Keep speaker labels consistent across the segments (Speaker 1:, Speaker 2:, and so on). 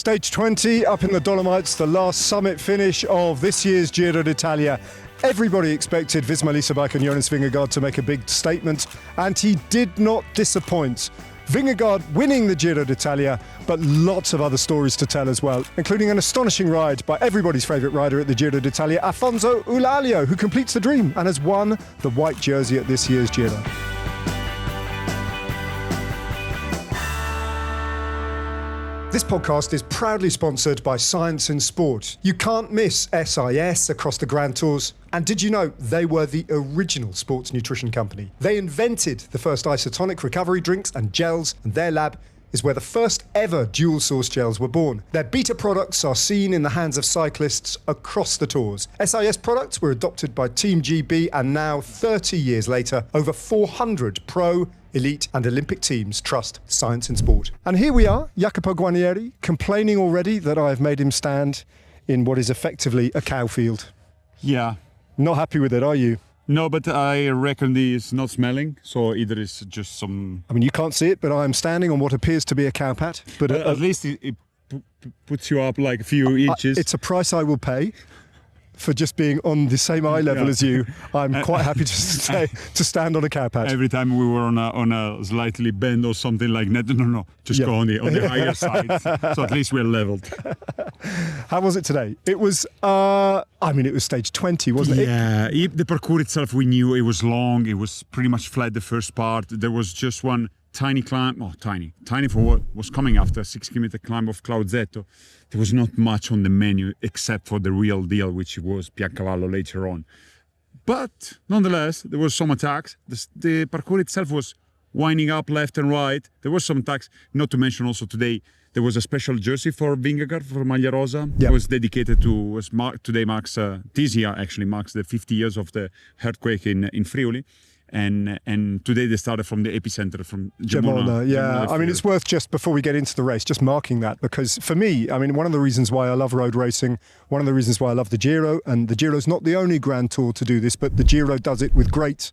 Speaker 1: Stage 20 up in the Dolomites, the last summit finish of this year's Giro d'Italia. Everybody expected Visma and Jonas Vingegaard to make a big statement, and he did not disappoint. Vingegaard winning the Giro d'Italia, but lots of other stories to tell as well, including an astonishing ride by everybody's favourite rider at the Giro d'Italia, Afonso Eulalio, who completes the dream and has won the white jersey at this year's Giro. This podcast is proudly sponsored by Science in Sport. You can't miss SIS across the Grand Tours. And did you know they were the original sports nutrition company? They invented the first isotonic recovery drinks and gels, and their lab is where the first ever dual source gels were born. Their beta products are seen in the hands of cyclists across the Tours. SIS products were adopted by Team GB, and now, 30 years later, over 400 pro, elite and Olympic teams trust Science in Sport. And here we are, Jacopo Guarnieri, complaining already that I have made him stand in what is effectively a cow field.
Speaker 2: Yeah.
Speaker 1: Not happy with it, are you?
Speaker 2: No, but I reckon it's not smelling, so either it's just some...
Speaker 1: I mean, you can't see it, but I am standing on what appears to be a cow pat. But
Speaker 2: at least it puts you up like a few inches.
Speaker 1: It's a price I will pay for just being on the same eye level as you. I'm quite happy to stand on a cow patch.
Speaker 2: Every time we were on a slightly bend or something like that, no, just go on the higher side. So at least we're leveled.
Speaker 1: How was it today? It was, it was stage 20, wasn't it?
Speaker 2: Yeah, the parcours itself, we knew it was long. It was pretty much flat the first part. There was just one tiny climb, tiny for what was coming after, a 6-kilometer climb of Clauzetto. There was not much on the menu except for the real deal, which was Piancavallo later on. But nonetheless, there was some attacks. The parcours itself was winding up left and right. There were some attacks, not to mention also today, there was a special jersey for Vingegaard, for Maglia Rosa. Yep. It was dedicated to, this year actually marks the 50 years of the earthquake in Friuli. And today they started from the epicenter, from Gemona.
Speaker 1: Yeah, I mean, it's worth, just before we get into the race, just marking that, because for me, I mean, one of the reasons why I love road racing, one of the reasons why I love the Giro, and the Giro's not the only Grand Tour to do this, but the Giro does it with great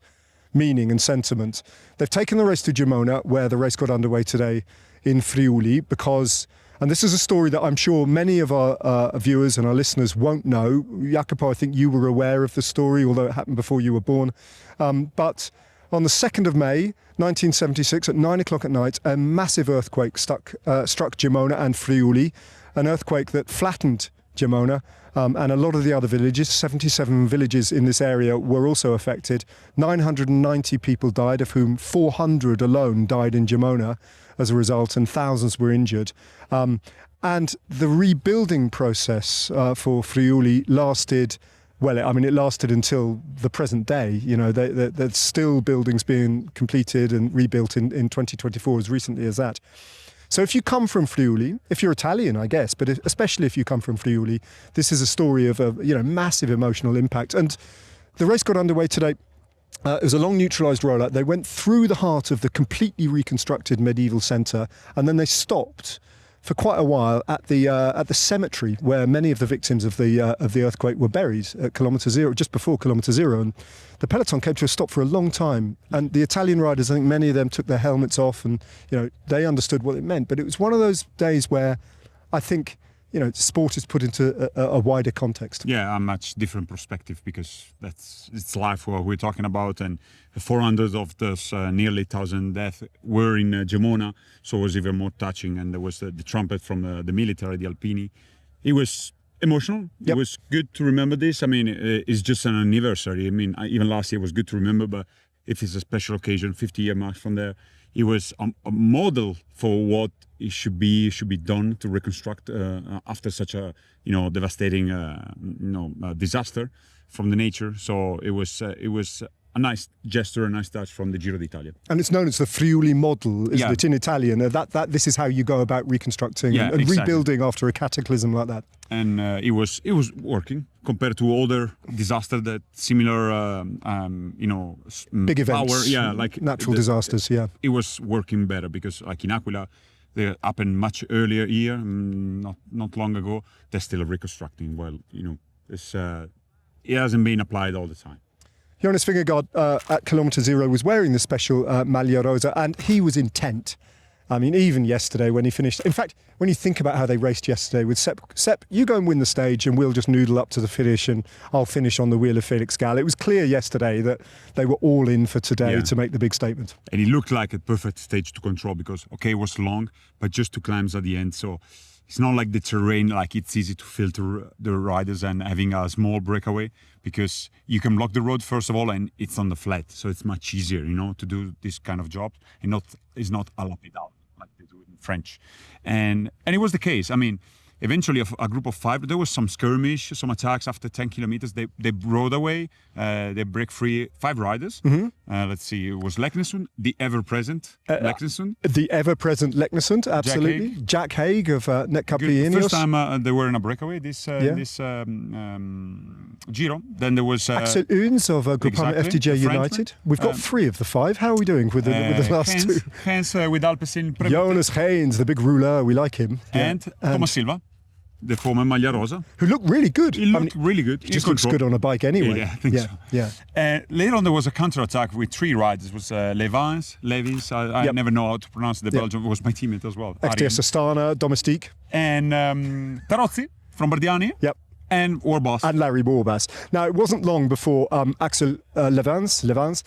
Speaker 1: meaning and sentiment. They've taken the race to Gemona, where the race got underway today in Friuli, because, and this is a story that I'm sure many of our viewers and our listeners won't know. Jacopo, I think you were aware of the story, although it happened before you were born. But on the 2nd of May, 1976, at 9 o'clock at night, a massive earthquake struck Gemona and Friuli, an earthquake that flattened Gemona, and a lot of the other villages, 77 villages in this area, were also affected. 990 people died, of whom 400 alone died in Gemona as a result, and thousands were injured. And the rebuilding process for Friuli lasted... Well, it lasted until the present day. You know, there's still buildings being completed and rebuilt in 2024, as recently as that. So if you come from Friuli, if you're Italian, I guess, but especially if you come from Friuli, this is a story of a massive emotional impact. And the race got underway today. It was a long neutralised rollout. They went through the heart of the completely reconstructed medieval centre, and then they stopped for quite a while at the cemetery where many of the victims of the earthquake were buried at kilometre zero, just before kilometre zero. And the peloton came to a stop for a long time. And the Italian riders, I think many of them took their helmets off, and they understood what it meant. But it was one of those days where I think sport is put into a wider context.
Speaker 2: Yeah, a much different perspective, because it's life what we're talking about, and 400 of those nearly 1,000 deaths were in Gemona, so it was even more touching. And there was the trumpet from the military, the Alpini. It was emotional. Yep. It was good to remember this. I mean, it's just an anniversary. I mean, even last year was good to remember, but if it's a special occasion, 50-year mark from there, it was a model for what it should be done to reconstruct after such a devastating disaster from the nature. So it was a nice gesture, a nice touch from the Giro d'Italia.
Speaker 1: And it's known as the Friuli model, isn't it, in Italian? This is how you go about reconstructing and rebuilding after a cataclysm like that.
Speaker 2: And it was working compared to other disasters that similar,
Speaker 1: big events,
Speaker 2: like
Speaker 1: natural disasters. Yeah,
Speaker 2: it was working better, because like in Aquila, they happened much earlier here, not long ago. They're still reconstructing. Well, it hasn't been applied all the time.
Speaker 1: Jonas Vingegaard at kilometre zero was wearing the special Maglia Rosa, and he was intent. I mean, even yesterday when he finished... In fact, when you think about how they raced yesterday with Sepp, you go and win the stage and we'll just noodle up to the finish and I'll finish on the wheel of Felix Gall. It was clear yesterday that they were all in for today to make the big statement.
Speaker 2: And it looked like a perfect stage to control because, okay, it was long, but just 2 climbs at the end. So it's not like the terrain, like it's easy to filter the riders and having a small breakaway because you can block the road, first of all, and it's on the flat. So it's much easier, to do this kind of job and it's not a la pedal like they do in French. And it was the case. I mean, eventually a group of 5, there was some skirmish, some attacks after 10 kilometers. They rode away, they break free 5 riders. Let's see, it was Leknesund, the ever-present Leknesund.
Speaker 1: The ever-present Leknesund, absolutely. Jack Haig of Netcapli Ineos.
Speaker 2: First time they were in a breakaway this Giro. Then there was...
Speaker 1: Axel Oens of Groupama FDJ United. We've got 3 of the 5. How are we doing with the last
Speaker 2: Heinz,
Speaker 1: 2?
Speaker 2: Heinz with Alpecin.
Speaker 1: Jonas Heinz, the big rouleur, we like him.
Speaker 2: And Thomas Silva, the former Maglia Rosa.
Speaker 1: Who looked really good.
Speaker 2: He looked really good.
Speaker 1: He just looks good on a bike anyway.
Speaker 2: Yeah, I think so.
Speaker 1: Yeah.
Speaker 2: Later on there was a counter-attack with 3 riders. It was Levis, I never know how to pronounce the Belgian, was my teammate as well.
Speaker 1: XTS Astana, Domestique.
Speaker 2: And Tarozzi from Bardiani.
Speaker 1: Yep.
Speaker 2: And Warbass.
Speaker 1: And Larry Warbass. Now, it wasn't long before Axel Levans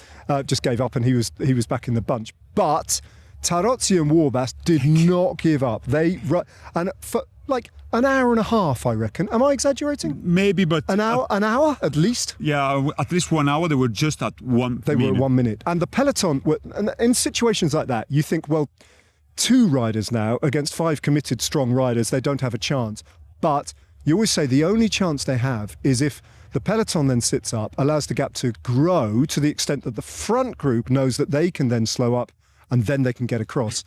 Speaker 1: just gave up and he was back in the bunch. But Tarozzi and Warbass did not give up. And for like an hour and a half, I reckon. Am I exaggerating?
Speaker 2: Maybe, but...
Speaker 1: An hour at least?
Speaker 2: Yeah, at least 1 hour. They were just at 1 minute.
Speaker 1: They were at 1 minute. And the peloton, and in situations like that, you think, well, 2 riders now against 5 committed strong riders, they don't have a chance. But you always say the only chance they have is if the peloton then sits up, allows the gap to grow to the extent that the front group knows that they can then slow up and then they can get across.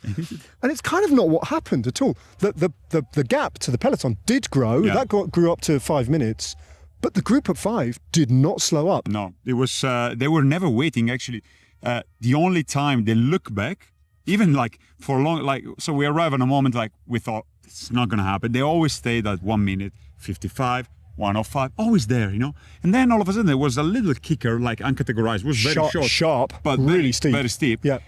Speaker 1: And it's kind of not what happened at all. The gap to the peloton did grow. Yeah. That grew up to 5 minutes. But the group at 5 did not slow up.
Speaker 2: No, it was they were never waiting, actually. The only time they look back, even like for long, like, so we arrive at a moment like we thought it's not going to happen. They always stayed at 1 minute, 55, 105, always there, And then all of a sudden there was a little kicker, like uncategorized. It was very short.
Speaker 1: Sharp,
Speaker 2: but
Speaker 1: really steep.
Speaker 2: Very steep.
Speaker 1: Yeah.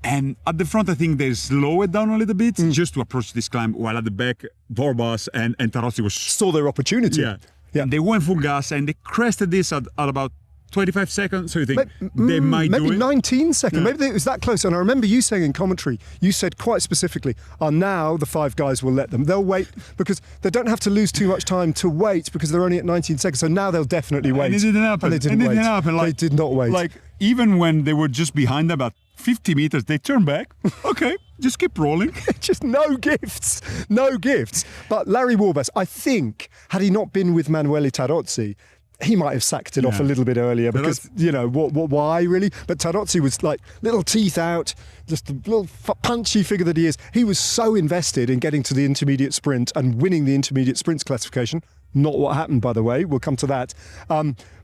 Speaker 2: And at the front, I think they slow it down a little bit just to approach this climb, while at the back, Warbass and Tarozzi saw
Speaker 1: their opportunity.
Speaker 2: Yeah. And they went full gas and they crested this at about 25 seconds. So you think they might do it?
Speaker 1: Maybe 19 seconds. Yeah. Maybe it was that close. And I remember you saying in commentary, you said quite specifically, now the 5 guys will let them. They'll wait because they don't have to lose too much time to wait because they're only at 19 seconds. So now they'll definitely wait.
Speaker 2: And it didn't happen.
Speaker 1: And they didn't wait.
Speaker 2: They
Speaker 1: did not wait.
Speaker 2: Like, even when they were just behind them at 50 meters, they turned back. Okay, just keep rolling.
Speaker 1: Just no gifts. But Larry Warbass, I think, had he not been with Manuele Tarozzi, he might have sacked it off a little bit earlier because, why really? But Tarozzi was like little teeth out, just a little punchy figure that he is. He was so invested in getting to the intermediate sprint and winning the intermediate sprints classification. Not what happened, by the way. We'll come to that.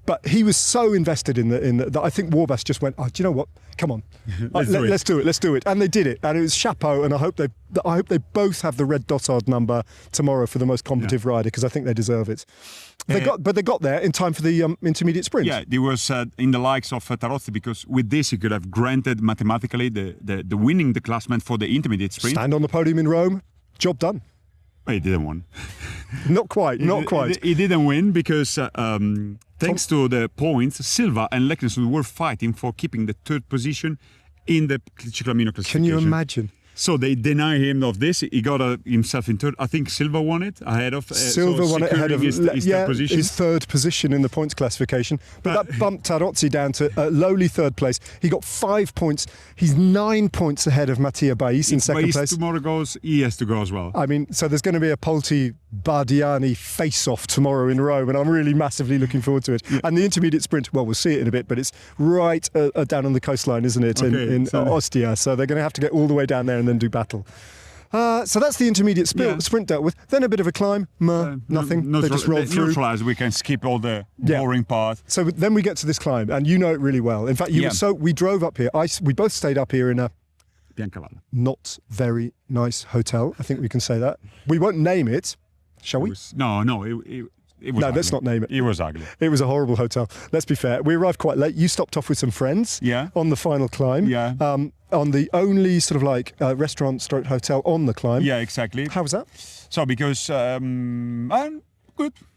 Speaker 1: But he was so invested in that I think Warbass just went, do you know what? Come on, let's do it. And they did it, and it was chapeau. And I hope they both have the red dotard number tomorrow for the most competitive rider because I think they deserve it. They got there in time for the intermediate sprint.
Speaker 2: Yeah, they was in the likes of Tarozzi because with this he could have granted mathematically the winning the classement for the intermediate sprint.
Speaker 1: Stand on the podium in Rome, job done.
Speaker 2: He didn't win.
Speaker 1: Not quite.
Speaker 2: He didn't win because thanks to the points, Silva and Leknesund were fighting for keeping the 3rd position in the Ciclamino classification.
Speaker 1: Can you imagine?
Speaker 2: So they deny him of this. He got himself in 3rd. I think Silva won it ahead of
Speaker 1: Silva won it ahead of
Speaker 2: his 3rd position.
Speaker 1: His 3rd position in the points classification. But that bumped Tarozzi down to a lowly 3rd place. He got 5 points. He's 9 points ahead of Mattia Bais in 2nd place.
Speaker 2: If tomorrow goes, he has to go as well.
Speaker 1: I mean, so there's going to be a Polti-Bardiani face-off tomorrow in Rome, and I'm really massively looking forward to it. Yeah. And the intermediate sprint, well, we'll see it in a bit, but it's right down on the coastline, isn't it, in Ostia. So they're going to have to get all the way down there and then do battle. So that's the intermediate sprint dealt with. Then a bit of a climb, nothing. They just rolled through.
Speaker 2: Neutralized. We can skip all the boring part.
Speaker 1: So then we get to this climb, and you know it really well. In fact, we drove up here. We both stayed up here in a
Speaker 2: Piancavallo.
Speaker 1: Not very nice hotel. I think we can say that. We won't name it, shall we?
Speaker 2: No. It was
Speaker 1: No,
Speaker 2: ugly.
Speaker 1: let's not name it.
Speaker 2: It was ugly.
Speaker 1: It was a horrible hotel. Let's be fair. We arrived quite late. You stopped off with some friends
Speaker 2: Yeah.
Speaker 1: on the final climb.
Speaker 2: Yeah.
Speaker 1: On the only sort of like restaurant stroke hotel on the climb.
Speaker 2: Yeah, exactly.
Speaker 1: How was that?
Speaker 2: So because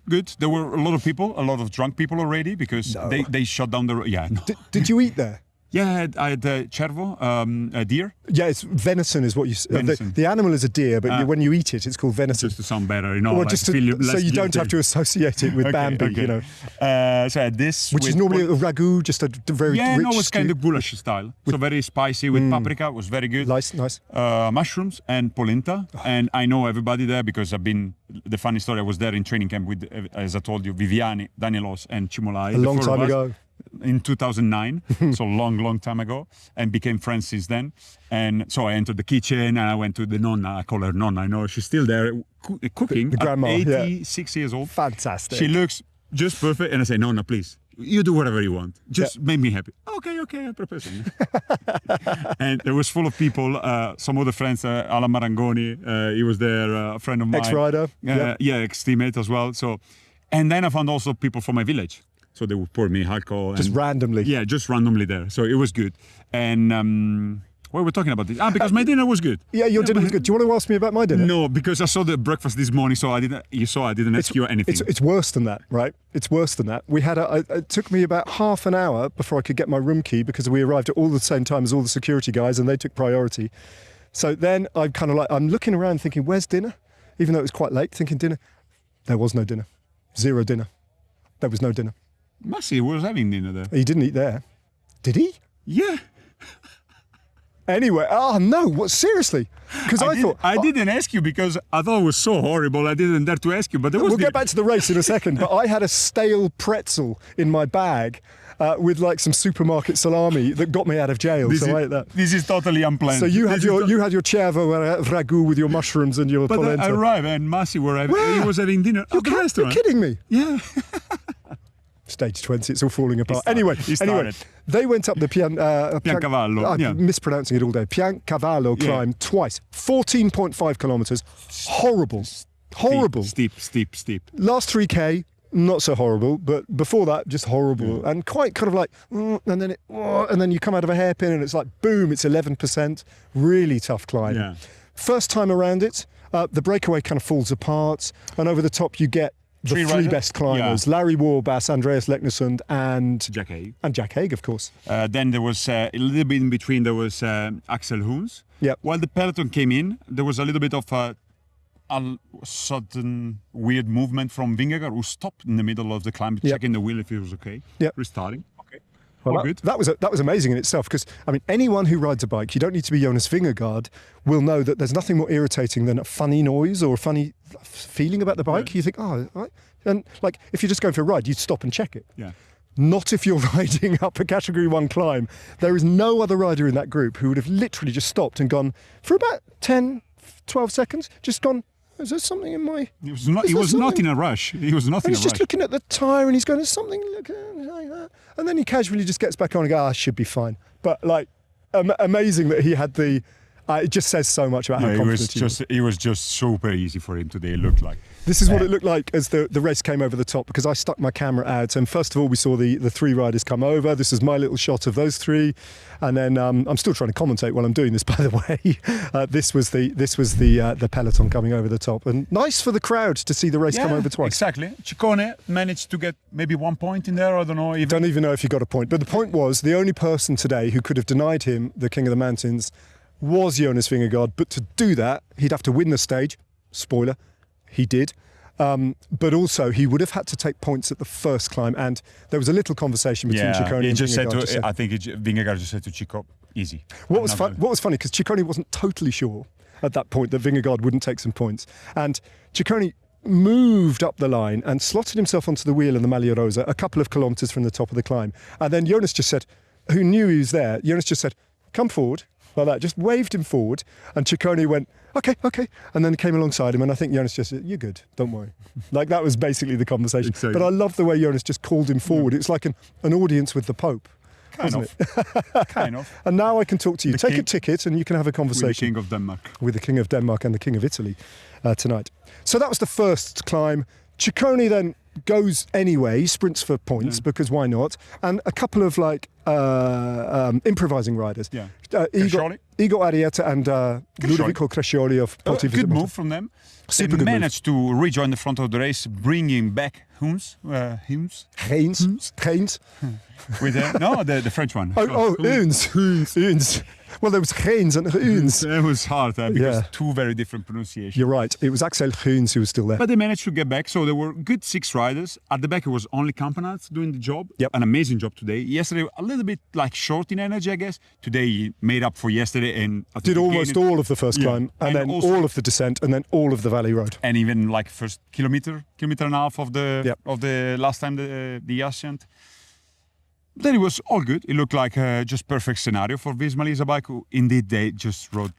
Speaker 2: good. There were a lot of people, a lot of drunk people already because
Speaker 1: No.
Speaker 2: they shut down the road. Yeah. No.
Speaker 1: Did you eat there?
Speaker 2: Yeah, I had cervo, a deer.
Speaker 1: Yeah, it's venison is what you.
Speaker 2: Venison.
Speaker 1: The animal is a deer, but when you eat it, it's called venison.
Speaker 2: Just to sound better, you know.
Speaker 1: Or
Speaker 2: like
Speaker 1: just
Speaker 2: feel
Speaker 1: so
Speaker 2: less
Speaker 1: you don't
Speaker 2: guilty.
Speaker 1: have to associate it with
Speaker 2: Okay,
Speaker 1: Bambi,
Speaker 2: okay.
Speaker 1: you know.
Speaker 2: So I had this,
Speaker 1: Which is
Speaker 2: with
Speaker 1: normally a ragu, just a very
Speaker 2: yeah,
Speaker 1: rich
Speaker 2: no, it was
Speaker 1: stew.
Speaker 2: kind of goulash style. So very spicy with paprika. It was very good.
Speaker 1: Nice.
Speaker 2: Mushrooms and polenta. And I know everybody there because I've been. The funny story, I was there in training camp with, as I told you, Viviani, Danielos, and Chimolai.
Speaker 1: A long time ago.
Speaker 2: In 2009, so long time ago, and became friends since then. And so I entered the kitchen and I went to the nonna. I call her nonna. I know she's still there cooking.
Speaker 1: The grandma,
Speaker 2: at
Speaker 1: yeah.
Speaker 2: 86 years old.
Speaker 1: Fantastic.
Speaker 2: She looks just perfect. And I say, nonna, please, you do whatever you want. Just make me happy. Okay, I prepare something. And it was full of people. Some other friends, Alan Marangoni, he was there, a friend of mine.
Speaker 1: Ex-rider.
Speaker 2: Yeah, ex-teammate as well. So, and then I found also people from my village. So they would pour me alcohol.
Speaker 1: Just randomly.
Speaker 2: Yeah, just randomly there. So it was good. And what were we talking about this? Because my dinner was good.
Speaker 1: Yeah, your dinner was good. Do you want to ask me about my dinner?
Speaker 2: No, because I saw the breakfast this morning, so I didn't. You saw I didn't ask you anything.
Speaker 1: It's worse than that, right? It's worse than that. We had it took me about half an hour before I could get my room key because we arrived at all the same time as all the security guys and they took priority. So then I'm looking around thinking, where's dinner? Even though it was quite late, thinking dinner. There was no dinner. Zero dinner. There was no dinner.
Speaker 2: Massey was having dinner there.
Speaker 1: He didn't eat there. Did he?
Speaker 2: Yeah.
Speaker 1: Anyway, no, what, seriously? Because
Speaker 2: I didn't ask you because I thought it was so horrible. I didn't dare to ask you, but there was.
Speaker 1: We'll get back to the race in a second, but I had a stale pretzel in my bag with like some supermarket salami that got me out of jail. So I ate that.
Speaker 2: This is totally unplanned.
Speaker 1: So you had your cervo ragu with your mushrooms and your
Speaker 2: But
Speaker 1: polenta.
Speaker 2: I arrived and Massey he was having dinner at the restaurant.
Speaker 1: You're kidding me?
Speaker 2: Yeah.
Speaker 1: Stage 20, it's all falling apart.
Speaker 2: He
Speaker 1: Anyway,
Speaker 2: started.
Speaker 1: they went up the
Speaker 2: Piancavallo.
Speaker 1: I'm mispronouncing it all day. Piancavallo climb twice, 14.5 kilometres. Horrible.
Speaker 2: Steep.
Speaker 1: Last 3K, not so horrible, but before that, just horrible and quite kind of like, and then you come out of a hairpin and it's like, boom, it's 11%. Really tough climb.
Speaker 2: Yeah.
Speaker 1: First time around it, the breakaway kind of falls apart, and over the top you get the three best climbers: Larry Warbass, Andreas Leknesund, and Jack Haig, of course.
Speaker 2: Then there was a little bit in between. There was Axel Hoons.
Speaker 1: Yeah.
Speaker 2: While the peloton came in, there was a little bit of a sudden weird movement from Vingegaard, who stopped in the middle of the climb, checking the wheel if it was okay.
Speaker 1: Yeah.
Speaker 2: Restarting. Okay.
Speaker 1: Well,
Speaker 2: good.
Speaker 1: That was amazing in itself, because I mean, anyone who rides a bike, you don't need to be Jonas Vingegaard, will know that there's nothing more irritating than a funny noise or a funny feeling about the bike. You think, right. And like, if you're just going for a ride, you'd stop and check it.
Speaker 2: Yeah.
Speaker 1: Not if you're riding up a Category 1 climb. There is no other rider in that group who would have literally just stopped and gone for about 10, 12 seconds, just gone, is there something in my...
Speaker 2: He was not in a rush. He was not in a rush.
Speaker 1: He's just looking at the tyre and he's going, there's something looking like that. And then he casually just gets back on and goes, I should be fine. But like, amazing that he had the... it just says so much about how confident he was.
Speaker 2: It was just super easy for him today, it looked like.
Speaker 1: This is what it looked like as the race came over the top, because I stuck my camera out, and first of all we saw the three riders come over. This is my little shot of those three, and then I'm still trying to commentate while I'm doing this, by the way. This was the peloton coming over the top, and nice for the crowd to see the race come over twice.
Speaker 2: Exactly. Ciccone managed to get maybe 1 point in there. I don't know.
Speaker 1: Don't even know if he got a point, but the point was the only person today who could have denied him the King of the Mountains was Jonas Vingegaard, but to do that he'd have to win the stage. Spoiler, he did. But also he would have had to take points at the first climb, and there was a little conversation between Ciccone and Vingegaard.
Speaker 2: I think Vingegaard just said to Ciccone, easy.
Speaker 1: What was funny, because Ciccone wasn't totally sure at that point that Vingegaard wouldn't take some points, and Ciccone moved up the line and slotted himself onto the wheel in the Maglia Rosa a couple of kilometres from the top of the climb, and then Jonas just said, who knew he was there, Jonas just said, come forward, like that, just waved him forward, and Ciccone went, okay, and then came alongside him, and I think Jonas just said, you're good, don't worry. Like, that was basically the conversation.
Speaker 2: Exactly.
Speaker 1: But I love the way Jonas just called him forward. It's like an audience with the Pope.
Speaker 2: Kind of.
Speaker 1: And now I can talk to you. Take a ticket and you can have a conversation.
Speaker 2: With the King of Denmark.
Speaker 1: With the King of Denmark and the King of Italy tonight. So that was the first climb. Ciccone then goes anyway, sprints for points because why not? And a couple of like improvising riders.
Speaker 2: Yeah.
Speaker 1: Igor Arieta and Ludovico Crescioli of Polti.
Speaker 2: Good move from them.
Speaker 1: Super
Speaker 2: they
Speaker 1: good
Speaker 2: managed to rejoin the front of the race, bringing back Huns.
Speaker 1: Haynes.
Speaker 2: With the French one.
Speaker 1: Huns. Well, there was Haynes and Huns.
Speaker 2: It was hard because two very different pronunciations.
Speaker 1: You're right. It was Axel Huns who was still there.
Speaker 2: But they managed to get back. So there were good 6 riders. At the back, it was only Campanat doing the job.
Speaker 1: Yep.
Speaker 2: An amazing job today. Yesterday, a little bit like short in energy, I guess. Today, he made up for yesterday and
Speaker 1: did almost all of the first climb, and then all of the descent, and then all of the valley road,
Speaker 2: and even like first kilometer and a half of the last time the ascent. Then it was all good. It looked like just perfect scenario for Visma Lease bike, who indeed they just rode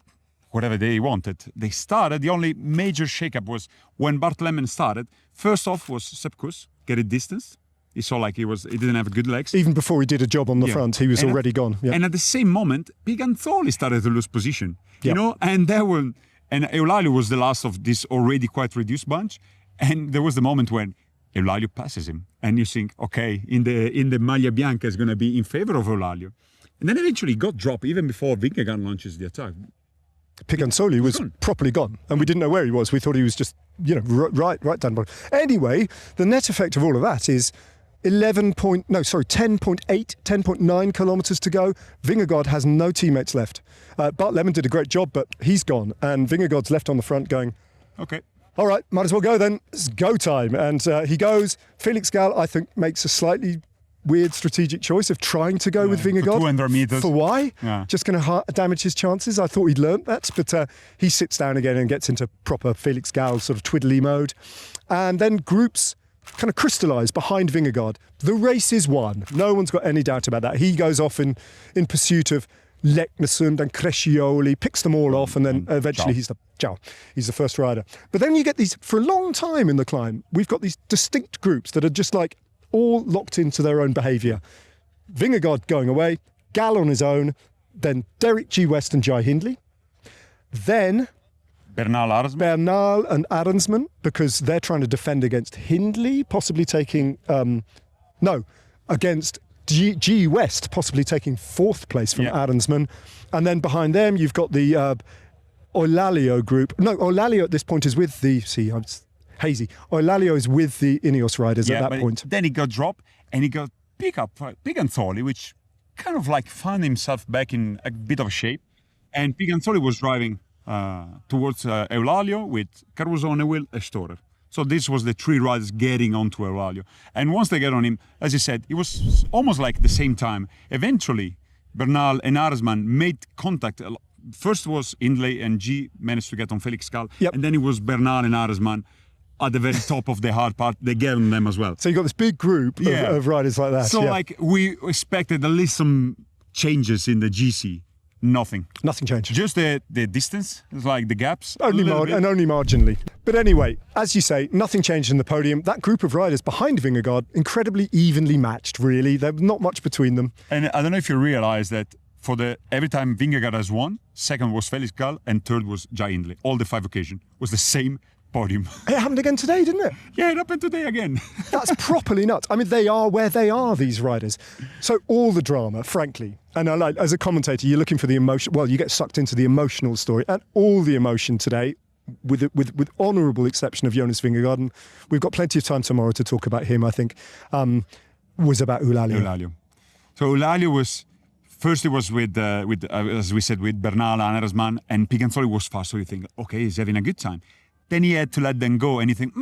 Speaker 2: whatever they wanted. They started. The only major shakeup was when Bart Lemon started. First off was Sepp Kuss, get it distanced. He saw like he didn't have good legs.
Speaker 1: Even before he did a job on the front, he was already gone. Yeah.
Speaker 2: And at the same moment, Piganzoli started to lose position. You know, and Eulalio was the last of this already quite reduced bunch. And there was the moment when Eulalio passes him, and you think, okay, in the Maglia Bianca is going to be in favor of Eulalio, and then eventually got dropped even before Vingegaard launches the attack.
Speaker 1: Piganzoli was properly gone, and we didn't know where he was. We thought he was just, right down the bottom. Anyway, the net effect of all of that is 10.9 kilometres to go. Vingegaard has no teammates left. Bart Lemon did a great job, but he's gone, and Vingegaard's left on the front going,
Speaker 2: okay.
Speaker 1: All right, might as well go then. It's go time. And he goes. Felix Gall, I think, makes a slightly weird strategic choice of trying to go with Vingegaard.
Speaker 2: For 200 meters.
Speaker 1: For why?
Speaker 2: Yeah.
Speaker 1: Just going to damage his chances. I thought he'd learnt that. But he sits down again and gets into proper Felix Gall sort of twiddly mode. And then groups kind of crystallise behind Vingegaard. The race is won. No one's got any doubt about that. He goes off in pursuit of Leknesund and Crescioli, picks them all off, and then eventually he's the first rider. But then you get these, for a long time in the climb, we've got these distinct groups that are just like all locked into their own behaviour. Vingegaard going away, Gall on his own, then Derek G. West and Jai Hindley, then
Speaker 2: Bernal
Speaker 1: and Arensman, because they're trying to defend against Hindley, possibly taking against G. West, possibly taking 4th place from Arensman. And then behind them, you've got the Eulalio group. No, Eulalio at this point is with the... See, I'm hazy. Eulalio is with the Ineos riders at that point.
Speaker 2: Then he got dropped, and he got picked up by Piganzoli, which kind of like found himself back in a bit of shape. And Piganzoli was driving towards Eulalio with Caruso on a wheel, a Storer. So this was the 3 riders getting onto Eulalio. And once they get on him, as you said, it was almost like the same time. Eventually, Bernal and Arensman made contact. First was Hindley and G managed to get on Felix Gall.
Speaker 1: Yep.
Speaker 2: And then it was Bernal and Arensman at the very top of the hard part. They get on them as well.
Speaker 1: So you got this big group of riders like that.
Speaker 2: So like we expected at least some changes in the GC. Nothing
Speaker 1: changed.
Speaker 2: Just the distance, like the gaps.
Speaker 1: Only marginally. But anyway, as you say, nothing changed in the podium. That group of riders behind Vingegaard, incredibly evenly matched, really. There's not much between them.
Speaker 2: And I don't know if you realize that every time Vingegaard has won, second was Felix Gall and third was Jai Hindley. All the 5 occasions was the same podium.
Speaker 1: It happened again today, didn't it?
Speaker 2: Yeah, it happened today again.
Speaker 1: That's properly nuts. I mean, they are where they are, these riders. So all the drama, frankly, and I like, as a commentator, you're looking for the emotion. Well, you get sucked into the emotional story, and all the emotion today, with honourable exception of Jonas Vingegaard, and we've got plenty of time tomorrow to talk about him, I think, was about Eulalio.
Speaker 2: So Eulalio was... First, it was with as we said, with Bernal and Arensman, and Piganzoli was fast. So you think, okay, he's having a good time. Then he had to let them go, and you think,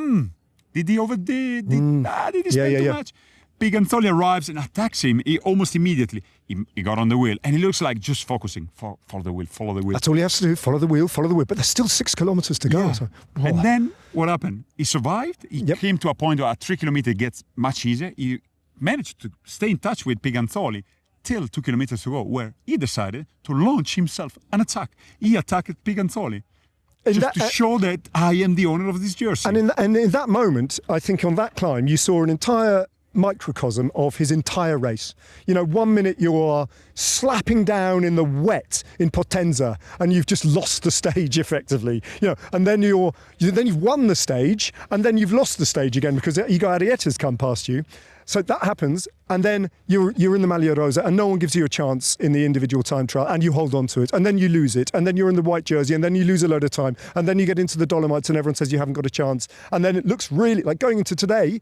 Speaker 2: did he overdid? Did he spend too much? Piganzoli arrives and attacks him almost immediately. He got on the wheel, and he looks like just focusing. Follow the wheel.
Speaker 1: That's all he has to do, follow the wheel. But there's still 6 kilometres to go.
Speaker 2: Yeah.
Speaker 1: So,
Speaker 2: and then what happened? He survived. He came to a point where at 3 kilometers it gets much easier. He managed to stay in touch with Piganzoli till 2 kilometers to go, where he decided to launch himself an attack. He attacked Piganzoli. Just to show that I am the owner of this jersey.
Speaker 1: And in that moment, I think on that climb, you saw an entire microcosm of his entire race. You know, 1 minute you are slapping down in the wet in Potenza and you've just lost the stage effectively. You know, and then you've won the stage and then you've lost the stage again because Igor Arrieta's come past you. So that happens, and then you're in the Maglia Rosa, and no one gives you a chance in the individual time trial, and you hold on to it, and then you lose it, and then you're in the white jersey, and then you lose a load of time, and then you get into the Dolomites, and everyone says you haven't got a chance, and then it looks really like going into today.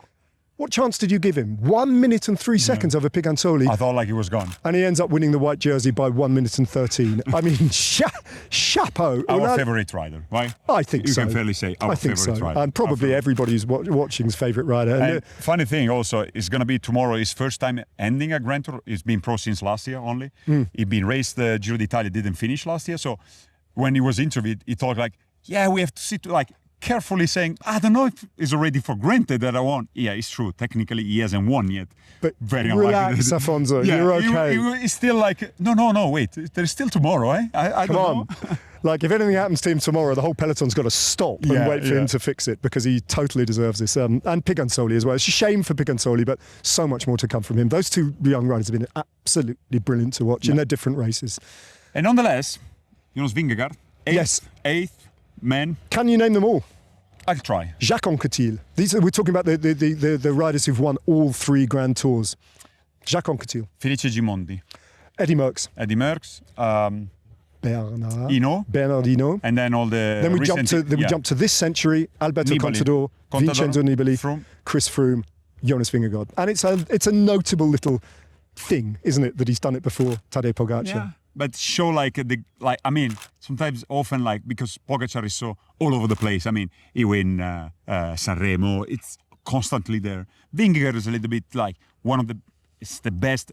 Speaker 1: What chance did you give him? 1 minute and 3 seconds over Piganzoli.
Speaker 2: I thought like he was gone.
Speaker 1: And he ends up winning the white jersey by 1 minute and 13. I mean, chapeau.
Speaker 2: Our favourite rider, right?
Speaker 1: I think so.
Speaker 2: You can fairly say our favourite rider.
Speaker 1: And probably everybody's watching's favourite rider.
Speaker 2: And funny thing also, it's going to be tomorrow his first time ending a Grand Tour. He's been pro since last year only. He'd been raced the Giro d'Italia, didn't finish last year. So when he was interviewed, he thought like, yeah, we have to sit like, carefully saying, I don't know if it's already for granted that I won. Yeah, it's true. Technically, he hasn't won yet.
Speaker 1: But
Speaker 2: very
Speaker 1: relax, Afonso. Yeah, you're okay.
Speaker 2: He's still like, no, wait. There's still tomorrow, eh? I
Speaker 1: Come
Speaker 2: don't
Speaker 1: on.
Speaker 2: know.
Speaker 1: Like, if anything happens to him tomorrow, the whole peloton's got to stop and wait for him to fix it because he totally deserves this. And Piganzoli as well. It's a shame for Piganzoli, but so much more to come from him. Those two young riders have been absolutely brilliant to watch in their different races.
Speaker 2: And nonetheless, Jonas Vingegaard, eighth man.
Speaker 1: Can you name them all?
Speaker 2: I'll try.
Speaker 1: Jacques Anquetil. We're talking about the riders who've won all 3 Grand Tours. Jacques Anquetil.
Speaker 2: Felice Gimondi.
Speaker 1: Eddie Merckx. Bernardino.
Speaker 2: And then all the.
Speaker 1: Then we jump to this century. Alberto Contador, Vincenzo Nibali, Chris Froome, Jonas Vingegaard. And it's a notable little thing, isn't it, that he's done it before Tadej Pogacar.
Speaker 2: Yeah. But show sometimes often because Pogacar is so all over the place. I mean, he win Sanremo. It's constantly there. Vingegaard is a little bit like it's the best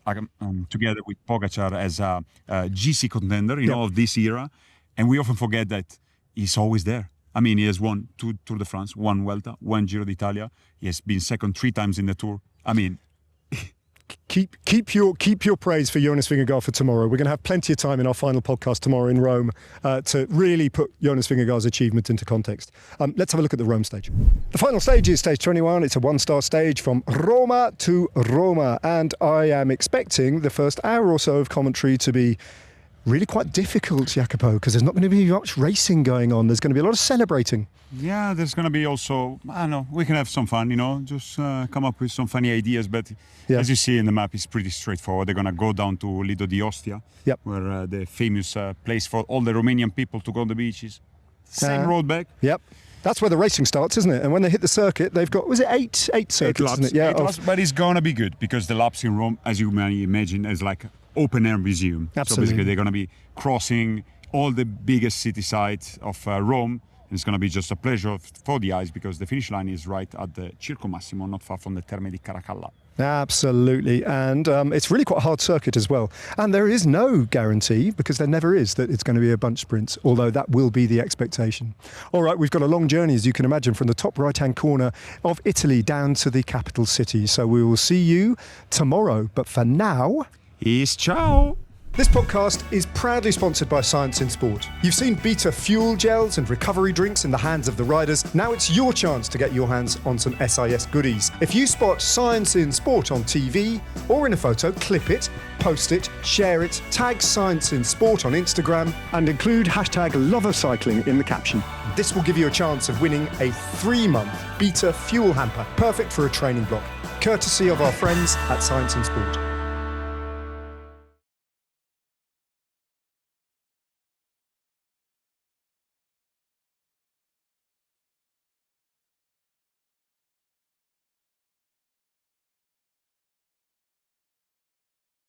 Speaker 2: together with Pogacar as a GC contender in all of this era. And we often forget that he's always there. I mean, he has won 2 Tour de France, 1 Vuelta, 1 Giro d'Italia. He has been second 3 times in the Tour. I mean,
Speaker 1: Keep your praise for Jonas Vingegaard for tomorrow. We're going to have plenty of time in our final podcast tomorrow in Rome to really put Jonas Vingegaard's achievement into context. Let's have a look at the Rome stage. The final stage is stage 21. It's a 1-star stage from Roma to Roma, and I am expecting the first hour or so of commentary to be really quite difficult, Jacopo, because there's not going to be much racing going on. There's going to be a lot of celebrating.
Speaker 2: Yeah, there's going to be also, I don't know, we can have some fun, just come up with some funny ideas. But as you see in the map, it's pretty straightforward. They're going to go down to Lido di Ostia, where the famous place for all the Romanian people to go on the beaches. Same road back.
Speaker 1: Yep. That's where the racing starts, isn't it? And when they hit the circuit, they've got, was it eight circuits, isn't it?
Speaker 2: Yeah, 8 laps, but it's going to be good because the laps in Rome, as you may imagine, is like open air museum.
Speaker 1: Absolutely.
Speaker 2: So basically they're going to be crossing all the biggest city sites of Rome. And it's going to be just a pleasure for the eyes because the finish line is right at the Circo Massimo, not far from the Terme di Caracalla.
Speaker 1: Absolutely. And it's really quite a hard circuit as well. And there is no guarantee, because there never is, that it's going to be a bunch sprint, although that will be the expectation. All right, we've got a long journey, as you can imagine, from the top right-hand corner of Italy down to the capital city. So we will see you tomorrow. But for now...
Speaker 2: Is ciao!
Speaker 1: This podcast is proudly sponsored by Science in Sport. You've seen Beta fuel gels and recovery drinks in the hands of the riders. Now it's your chance to get your hands on some SIS goodies. If you spot Science in Sport on TV or in a photo, clip it, post it, share it, tag Science in Sport on Instagram, and include #LoveOfCycling in the caption. This will give you a chance of winning a 3-month Beta fuel hamper, perfect for a training block, courtesy of our friends at Science in Sport.